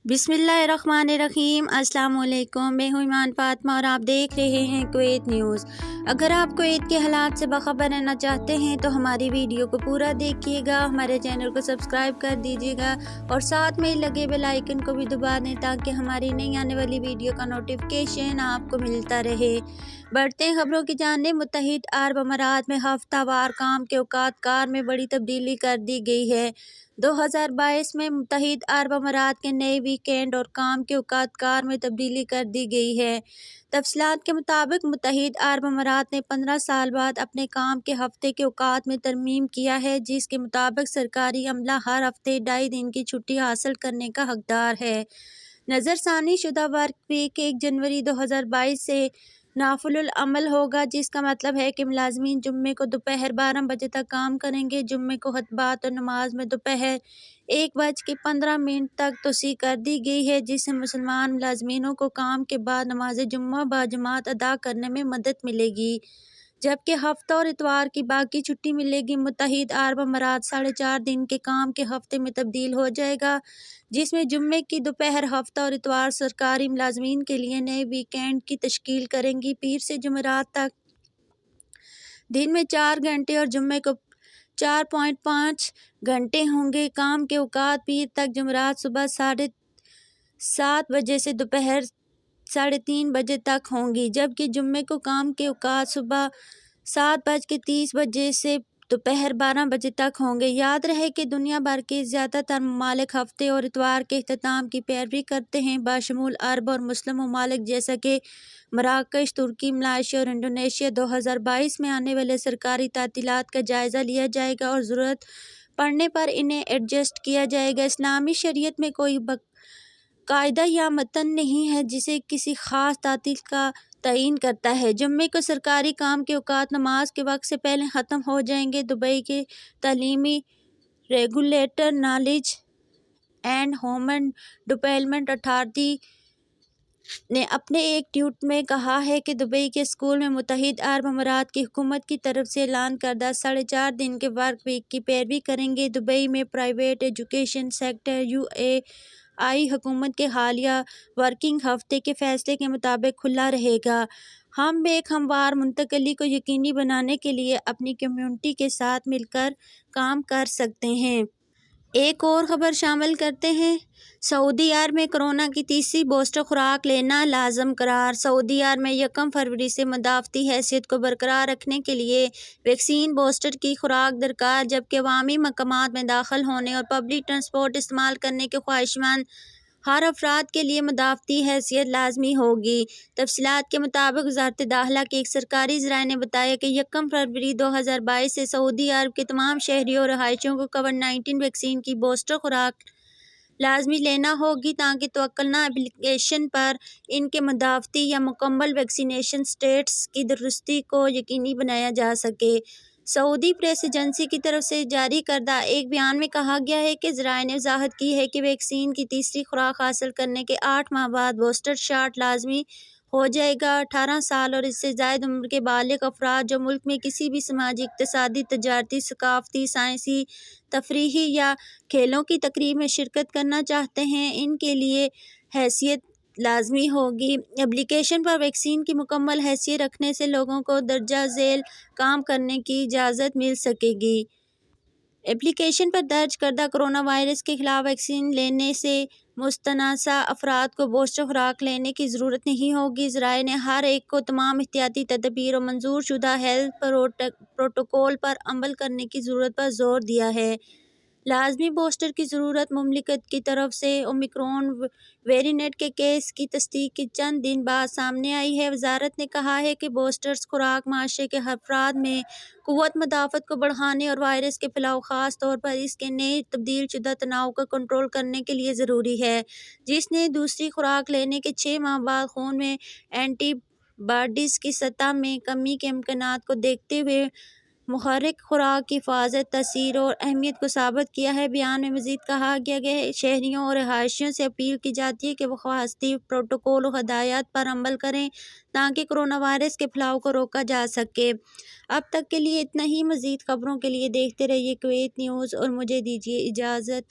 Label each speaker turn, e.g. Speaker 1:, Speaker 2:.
Speaker 1: बिस्मिल्लाहिर्रहमानिर्रहीम। अस्सलाम वालेकुम। मैं हूं ईमान फातिमा और आप देख रहे हैं कुवैत न्यूज़। अगर आप कुवैत के हालात से बाखबर रहना चाहते हैं तो हमारी वीडियो को पूरा देखिएगा, हमारे चैनल को सब्सक्राइब कर दीजिएगा और साथ में लगे बेल आइकन को भी दबा दें ताकि हमारी नई आने वाली वीडियो का नोटिफिकेशन आपको मिलता रहे। बढ़ते हैं खबरों की जानिब। मुत्तहिद अरब अमारात में हफ्तावार काम के औकात कार में बड़ी तब्दीली कर दी गई है। 2022 में मुत्तहिद अरब अमारात के नए वीकेंड और काम के औकात कार में तब्दीली कर दी गई है। तफसीलात के मुताबिक मुत्तहिद अरब अमारात ने 15 साल बाद अपने काम के हफ्ते के औकात में तरमीम किया है, जिसके मुताबिक सरकारी अमला हर हफ्ते 2.5 दिन की छुट्टी हासिल करने का हकदार है। नज़रसानी शुदा वर्क वीक 1 जनवरी 2022 से नाफिजुल अमल होगा, जिसका मतलब है कि मुलाजमीन जुम्मे को दोपहर 12 बजे तक काम करेंगे। जुम्मे को खुतबात और नमाज में दोपहर 1:15 तक तोसी कर दी गई है, जिससे मुसलमान मुलाजमीनों को काम के बाद नमाज जुम्मा बाजमात अदा करने में मदद मिलेगी, जबकि हफ्ता और इतवार की बाकी छुट्टी मिलेगी। मुत्तहिद अरब अमारात 4.5 दिन के काम के हफ्ते में तब्दील हो जाएगा, जिसमें जुम्मे की दोपहर, हफ्ता और इतवार सरकारी मुलाजमीन के लिए नए वीकेंड की तश्कील करेंगी। पीर से जुमेरात तक दिन में 4 घंटे और जुम्मे को 4.5 घंटे होंगे। काम के औकात पीर तक जुमेरात सुबह 7:30 बजे से दोपहर 3:30 बजे तक होंगी, जबकि जुम्मे को काम के औकात सुबह 7:30 से दोपहर 12 बजे तक होंगे। याद रहे कि दुनिया भर के ज़्यादातर ममालिक हफ्ते और इतवार के इख्तिताम की पैरवी करते हैं, बाशमूल अरब और मुस्लिम ममालिक जैसा कि मराकश, तुर्की, मलेशिया और इंडोनेशिया। 2022 में आने वाले सरकारी तातीलात का जायज़ा लिया जाएगा और ज़रूरत पड़ने पर इन्हें एडजस्ट किया जाएगा। इस्लामी शरीयत में कोई कायदा या मतन नहीं है जिसे किसी ख़ास तातील का तयीन करता है। जुम्मे को सरकारी काम के औकात नमाज के वक्त से पहले ख़त्म हो जाएंगे। दुबई के तालीमी regulator knowledge and human development authority ने अपने एक ट्वीट में कहा है कि दुबई के स्कूल में मुत्तहिद अरब अमारात की हुकूमत की तरफ से ऐलान करदा 4.5 दिन के वर्क वीक की पैरवी करेंगे। दुबई में प्राइवेट एजुकेशन सेक्टर UAI हुकूमत के हालिया वर्किंग हफ्ते के फैसले के मुताबिक खुला रहेगा। हम एक हमवार मुंतकली को यकीनी बनाने के लिए अपनी कम्युनिटी के साथ मिलकर काम कर सकते हैं। एक और ख़बर शामिल करते हैं। सऊदी अरब में कोरोना की तीसरी बूस्टर खुराक लेना लाजम करार। सऊदी अरब में 1 फरवरी से मदाफ़ती हैसियत को बरकरार रखने के लिए वैक्सीन बूस्टर की खुराक दरकार, जबकि अवामी मकामात में दाखिल होने और पब्लिक ट्रांसपोर्ट इस्तेमाल करने के ख्वाहिशमंद हर अफराद के लिए मदाफ़ती हैसियत लाजमी होगी। तफसीलात के मुताबिक वज़ारत दाखिला के एक सरकारी ज़राए ने बताया कि 1 फरवरी 2022 से सऊदी अरब के तमाम शहरियों और रहायशियों को कोविड-19 वैक्सीन की बूस्टर खुराक लाजमी लेना होगी, ताकि तवक्कुलना एप्लीकेशन पर इनके मदाफ़ती या मुकम्मल वैक्सीनेशन स्टेटस की दुरुस्ती को यकीनी बनाया जा सके। सऊदी प्रेस एजेंसी की तरफ से जारी करदा एक बयान में कहा गया है कि ज़राए ने वज़ाहत की है कि वैक्सीन की तीसरी खुराक हासिल करने के 8 माह बाद बूस्टर शॉट लाजमी हो जाएगा। 18 साल और इससे ज़ायद उम्र के बालिग अफराद जो मुल्क में किसी भी समाजी, इक़्तिसादी, तजारती, सकाफ़ती, साइंसी, तफरीही या खेलों की तकरीब में शिरकत करना चाहते हैं, इनके लिए हैसियत लाजमी होगी। एप्लीकेशन पर वैक्सीन की मुकम्मल हैसियत रखने से लोगों को दर्जा झेल काम करने की इजाज़त मिल सकेगी। एप्लीकेशन पर दर्ज करदा कोरोना वायरस के खिलाफ वैक्सीन लेने से मुस्तनसा अफराद को बूस्टर खुराक लेने की ज़रूरत नहीं होगी। ज़राए ने हर एक को तमाम एहतियाती तदबीर और मंजूर शुदा हेल्थ प्रोटोकॉल पर अमल करने की ज़रूरत पर जोर दिया है। लाजमी बूस्टर की ज़रूरत मुमलिकत की तरफ से ओमिक्रॉन वेरिएंट के केस की तस्दीक के चंद दिन बाद सामने आई है। वज़ारत ने कहा है कि बूस्टर्स खुराक माशरे के अफराद में क़ुव्वत मुदाफ़त को बढ़ाने और वायरस के फैलाव, ख़ास तौर पर इसके नए तब्दील शुदा तनाव को कंट्रोल करने के लिए ज़रूरी है, जिसने दूसरी खुराक लेने के 6 माह बाद खून में एंटीबॉडीज़ की सतह में कमी के इम्कानात को देखते हुए मुहर्रिक खुराक की हिफाजत, तासीर और अहमियत को साबित किया है। बयान में मज़ीद कहा गया है शहरियों और रहायशियों से अपील की जाती है कि वो ख़ासती प्रोटोकॉल और हदायत पर अमल करें ताकि कोरोना वायरस के फैलाव को रोका जा सके। अब तक के लिए इतना ही। मज़ीद ख़बरों के लिए देखते रहिए कुवैत न्यूज़ और मुझे दीजिए इजाज़त।